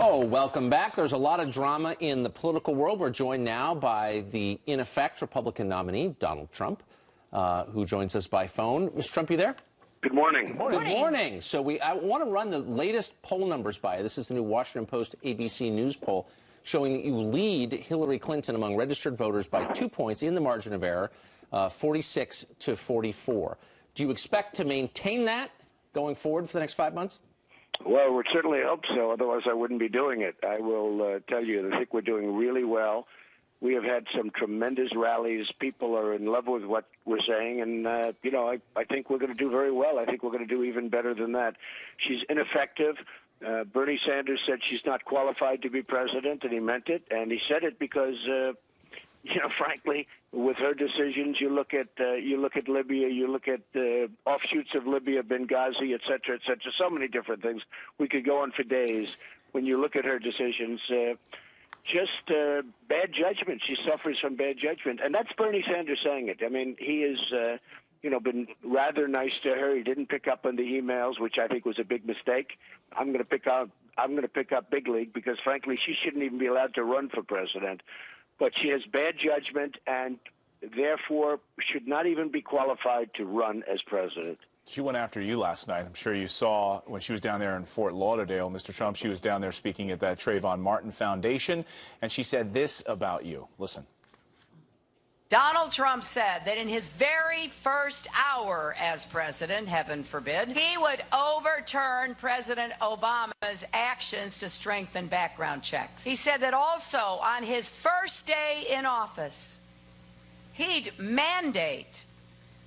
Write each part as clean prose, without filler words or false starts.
Oh, welcome back. There's a lot of drama in the political world. We're joined now by the, in effect, Republican nominee, Donald Trump, who joins us by phone. Mr. Trump, you there? Good morning. Good morning. Good morning. So I want to run the latest poll numbers by you. This is the new Washington Post ABC News poll showing that you lead Hillary Clinton among registered voters by 2 points in the margin of error, 46 to 44. Do you expect to maintain that going forward for the next 5 months? Well, we certainly hope so. Otherwise, I wouldn't be doing it. I will tell you, I think we're doing really well. We have had some tremendous rallies. People are in love with what we're saying, and, I think we're going to do very well. I think we're going to do even better than that. She's ineffective. Bernie Sanders said she's not qualified to be president, and he meant it. And he said it because, frankly, with her decisions, you look at Libya, you look at offshoots of Libya, Benghazi, et cetera, so many different things. We could go on for days. When you look at her decisions, just bad judgment. She suffers from bad judgment. And that's Bernie Sanders saying it. I mean, he has, been rather nice to her. He didn't pick up on the emails, which I think was a big mistake. I'm going to pick up big league because, frankly, she shouldn't even be allowed to run for president. But she has bad judgment and, therefore, should not even be qualified to run as president. She went after you last night. I'm sure you saw when she was down there in Fort Lauderdale, Mr. Trump. She was down there speaking at that Trayvon Martin Foundation, and she said this about you. Listen. Donald Trump said that in his very first hour as president, heaven forbid, he would overturn President Obama's actions to strengthen background checks. He said that also on his first day in office, he'd mandate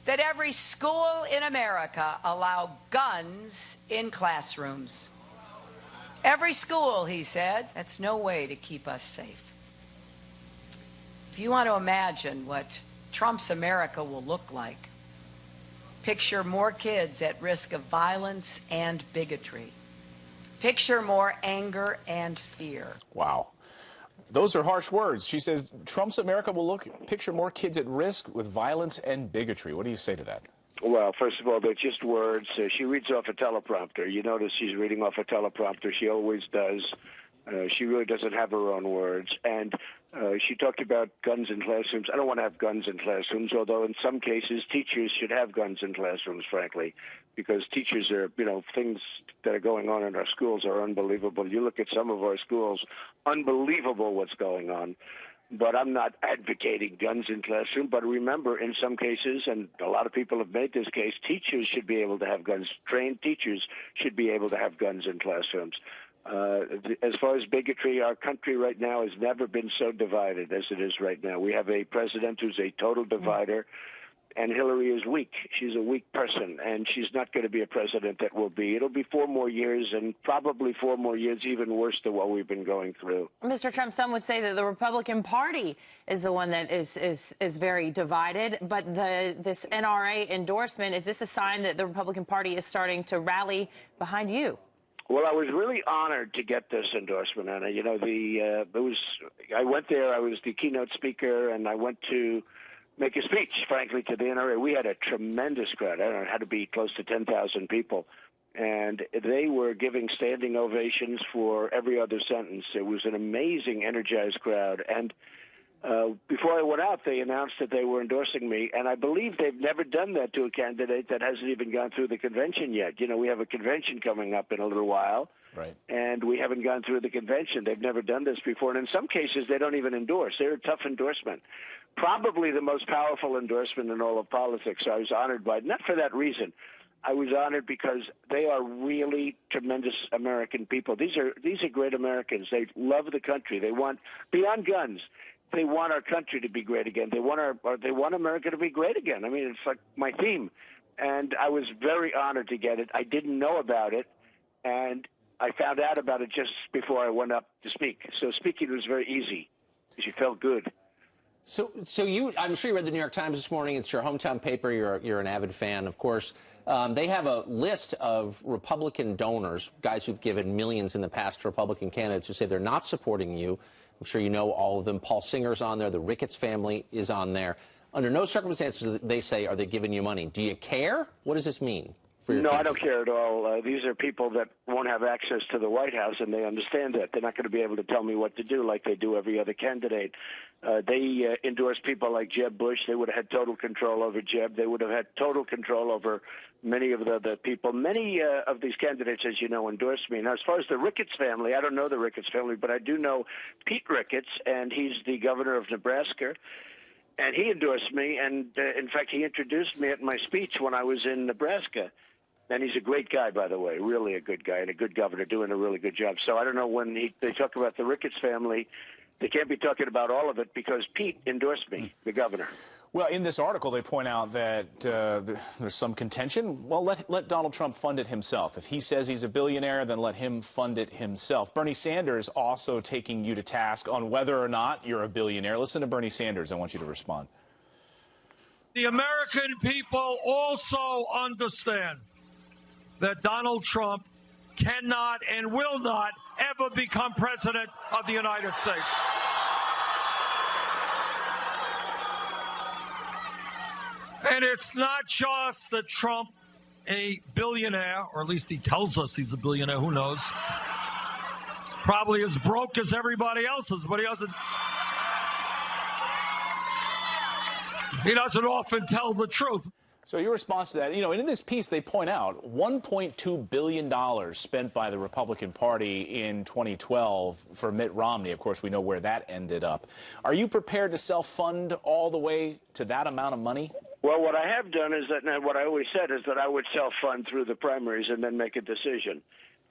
that every school in America allow guns in classrooms. Every school, he said. That's no way to keep us safe. If you want to imagine what Trump's America will look like, picture more kids at risk of violence and bigotry. Picture more anger and fear. Wow. Those are harsh words. She says Trump's America will picture more kids at risk with violence and bigotry. What do you say to that? Well, first of all, they're just words. She reads off a teleprompter. You notice she's reading off a teleprompter. She always does. She really doesn't have her own words. And she talked about guns in classrooms. I don't want to have guns in classrooms, although in some cases teachers should have guns in classrooms, frankly, because teachers are, things that are going on in our schools are unbelievable. You look at some of our schools, unbelievable what's going on. But I'm not advocating guns in classroom. But remember, in some cases, and a lot of people have made this case, teachers should be able to have guns. Trained teachers should be able to have guns in classrooms. As far as bigotry, our country right now has never been so divided as it is right now. We have a president who's a total divider, and Hillary is weak. She's a weak person, and she's not going to be a president that will be. It'll be 4 more years, and probably 4 more years even worse than what we've been going through. Mr. Trump, some would say that the Republican Party is the one that is very divided, but this NRA endorsement, is this a sign that the Republican Party is starting to rally behind you? Well, I was really honored to get this endorsement, Anna. I went there. I was the keynote speaker, and I went to make a speech, frankly, to the NRA. We had a tremendous crowd. I don't know, it had to be close to 10,000 people, and they were giving standing ovations for every other sentence. It was an amazing, energized crowd, and before I went out, they announced that they were endorsing me, and I believe they've never done that to a candidate that hasn't even gone through the convention yet. We have a convention coming up in a little while, right? And we haven't gone through the convention. They've never done this before, and in some cases, they don't even endorse. They're a tough endorsement. Probably the most powerful endorsement in all of politics. So I was honored by it. Not for that reason. I was honored because they are really tremendous American people. These are great Americans. They love the country. They want, beyond guns, they want our country to be great again. They want America to be great again. I mean, it's like my theme. And I was very honored to get it. I didn't know about it, and I found out about it just before I went up to speak. So speaking was very easy because you felt good. So I'm sure you read the New York Times this morning. It's your hometown paper. You're an avid fan, of course. They have a list of Republican donors, guys who've given millions in the past to Republican candidates, who say they're not supporting you. I'm sure you know all of them. Paul Singer's on there. The Ricketts family is on there. Under no circumstances, they say, are they giving you money. Do you care? What does this mean? for your No, I campaign? don't care at all. These are people that won't have access to the White House, and they understand that. They're not going to be able to tell me what to do like they do every other candidate. They endorse people like Jeb Bush. They would have had total control over Jeb. They would have had total control over many of the other people. Many of these candidates, as you know, endorsed me. Now, as far as the Ricketts family, I don't know the Ricketts family, but I do know Pete Ricketts, and he's the governor of Nebraska. And he endorsed me, and in fact, he introduced me at my speech when I was in Nebraska. And he's a great guy, by the way, really a good guy and a good governor, doing a really good job. So I don't know when they talk about the Ricketts family, they can't be talking about all of it because Pete endorsed me, the governor. Well, in this article, they point out that there's some contention. Well, let Donald Trump fund it himself. If he says he's a billionaire, then let him fund it himself. Bernie Sanders also taking you to task on whether or not you're a billionaire. Listen to Bernie Sanders. I want you to respond. The American people also understand that Donald Trump cannot and will not ever become president of the United States. And it's not just that Trump, a billionaire, or at least he tells us he's a billionaire, who knows? He's probably as broke as everybody else is, but he doesn't often tell the truth. So your response to that, and in this piece they point out $1.2 billion spent by the Republican Party in 2012 for Mitt Romney. Of course, we know where that ended up. Are you prepared to self-fund all the way to that amount of money? Well, what I have done is that, and what I always said is that I would self-fund through the primaries and then make a decision.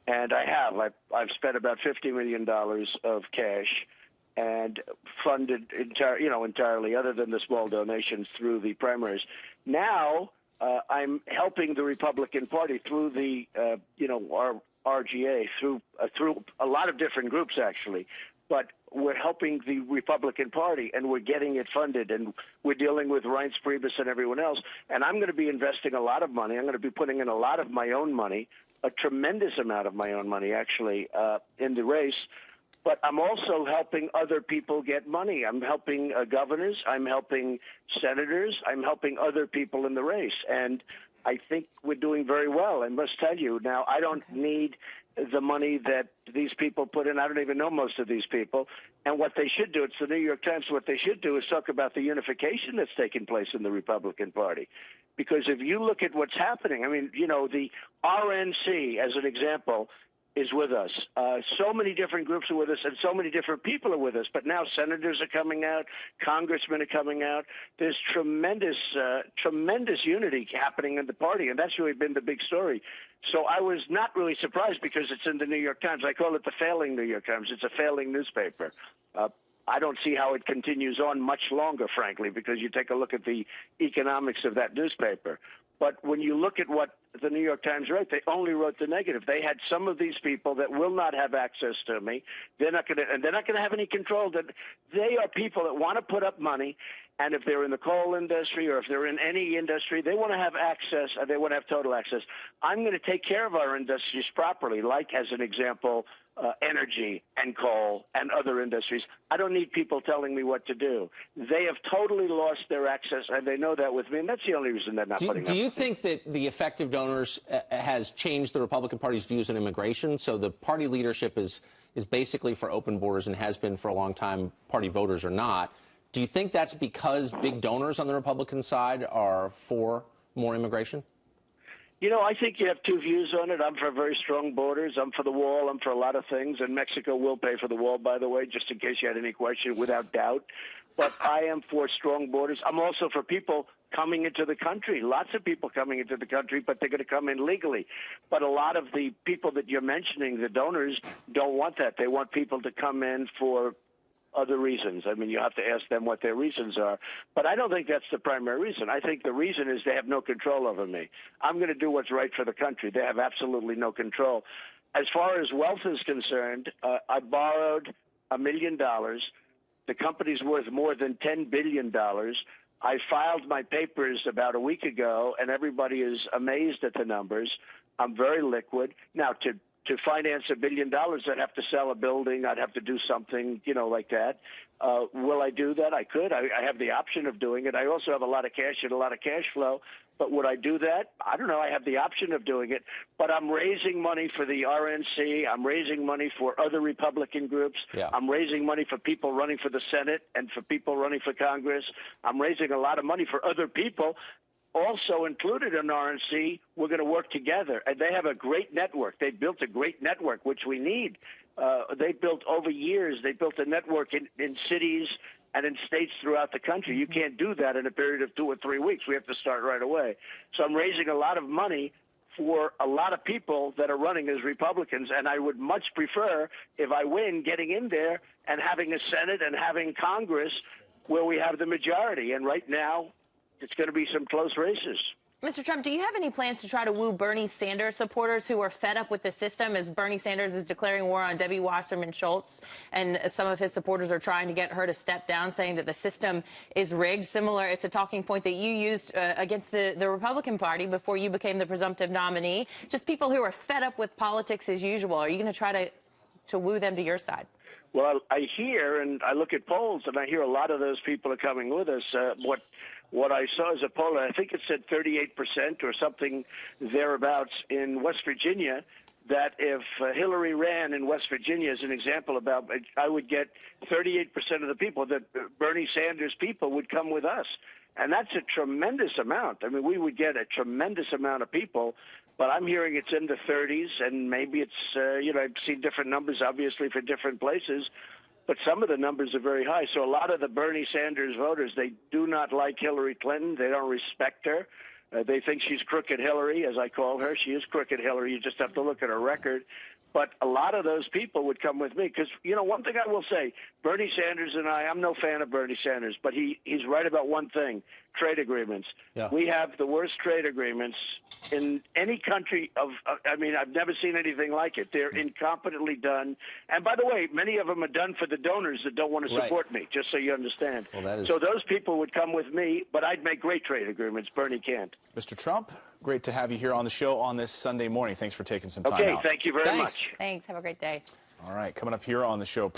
And I have. I've spent about $50 million of cash and funded entirely, other than the small donations, through the primaries. Now I'm helping the Republican Party through the our RGA through a lot of different groups actually, but we're helping the Republican Party and we're getting it funded and we're dealing with Reince Priebus and everyone else. And I'm going to be investing a lot of money. I'm going to be putting in a lot of my own money, a tremendous amount of my own money actually, in the race. But I'm also helping other people get money. I'm helping governors. I'm helping senators. I'm helping other people in the race. And I think we're doing very well, I must tell you. Now, I don't need the money that these people put in. I don't even know most of these people. And what they should do, it's the New York Times, what they should do is talk about the unification that's taking place in the Republican Party. Because if you look at what's happening, I mean, the RNC, as an example, is with us. So many different groups are with us, and so many different people are with us. But now senators are coming out, congressmen are coming out. There's tremendous unity happening in the party, and that's really been the big story. So I was not really surprised because it's in the New York Times. I call it the failing New York Times. It's a failing newspaper. I don't see how it continues on much longer, frankly, because you take a look at the economics of that newspaper. But when you look at what the New York Times wrote, they only wrote the negative. They had some of these people that will not have access to me. They're not going to have any control. That they are people that want to put up money, and if they're in the coal industry or if they're in any industry, they want to have access. They want to have total access. I'm going to take care of our industries properly, like as an example, energy and coal and other industries. I don't need people telling me what to do. They have totally lost their access, and they know that with me, and that's the only reason they're not putting up. Do you think that the effective donors has changed the Republican Party's views on immigration? So the party leadership is basically for open borders and has been for a long time. Party voters are not. Do you think that's because big donors on the Republican side are for more immigration? I think you have two views on it. I'm for very strong borders. I'm for the wall. I'm for a lot of things. And Mexico will pay for the wall, by the way, just in case you had any question, without doubt. But I am for strong borders. I'm also for people coming into the country. Lots of people coming into the country, but they're going to come in legally. But a lot of the people that you're mentioning, the donors, don't want that. They want people to come in for other reasons. I mean, you have to ask them what their reasons are. But I don't think that's the primary reason. I think the reason is they have no control over me. I'm going to do what's right for the country. They have absolutely no control. As far as wealth is concerned, I borrowed $1 million. The company's worth more than $10 billion. I filed my papers about a week ago, and everybody is amazed at the numbers. I'm very liquid. Now, to to finance $1 billion, I'd have to sell a building. I'd have to do something, like that. Will I do that? I could. I have the option of doing it. I also have a lot of cash and a lot of cash flow. But would I do that? I don't know. I have the option of doing it. But I'm raising money for the RNC. I'm raising money for other Republican groups. Yeah. I'm raising money for people running for the Senate and for people running for Congress. I'm raising a lot of money for other people. Also included in RNC, we're going to work together. And they have a great network. They built a great network, which we need. They built over years. They built a network in cities and in states throughout the country. You can't do that in a period of 2 or 3 weeks. We have to start right away. So I'm raising a lot of money for a lot of people that are running as Republicans, and I would much prefer, if I win, getting in there and having a Senate and having Congress where we have the majority. And right now, it's going to be some close races. Mr. Trump, do you have any plans to try to woo Bernie Sanders supporters who are fed up with the system as Bernie Sanders is declaring war on Debbie Wasserman Schultz, and some of his supporters are trying to get her to step down, saying that the system is rigged? Similar, it's a talking point that you used against the Republican Party before you became the presumptive nominee. Just people who are fed up with politics as usual. Are you going to try to woo them to your side? Well, I hear and I look at polls, and I hear a lot of those people are coming with us. What I saw as a poll, I think it said 38% or something thereabouts in West Virginia, that if Hillary ran in West Virginia, as an example, I would get 38% of the people, that Bernie Sanders people would come with us. And that's a tremendous amount. I mean, we would get a tremendous amount of people, but I'm hearing it's in the 30s, and maybe it's, I've seen different numbers, obviously, for different places. But some of the numbers are very high. So a lot of the Bernie Sanders voters, they do not like Hillary Clinton. They don't respect her. They think she's crooked Hillary, as I call her. She is crooked Hillary. You just have to look at her record. But a lot of those people would come with me because, one thing I will say, Bernie Sanders and I'm no fan of Bernie Sanders, but he's right about one thing, trade agreements. Yeah. We have the worst trade agreements in any country I've never seen anything like it. They're incompetently done. And by the way, many of them are done for the donors that don't want to support me, just so you understand. Well, So those people would come with me, but I'd make great trade agreements. Bernie can't. Mr. Trump, great to have you here on the show on this Sunday morning. Thanks for taking some time out. Okay, thank you very much. Thanks. Have a great day. All right, coming up here on the show.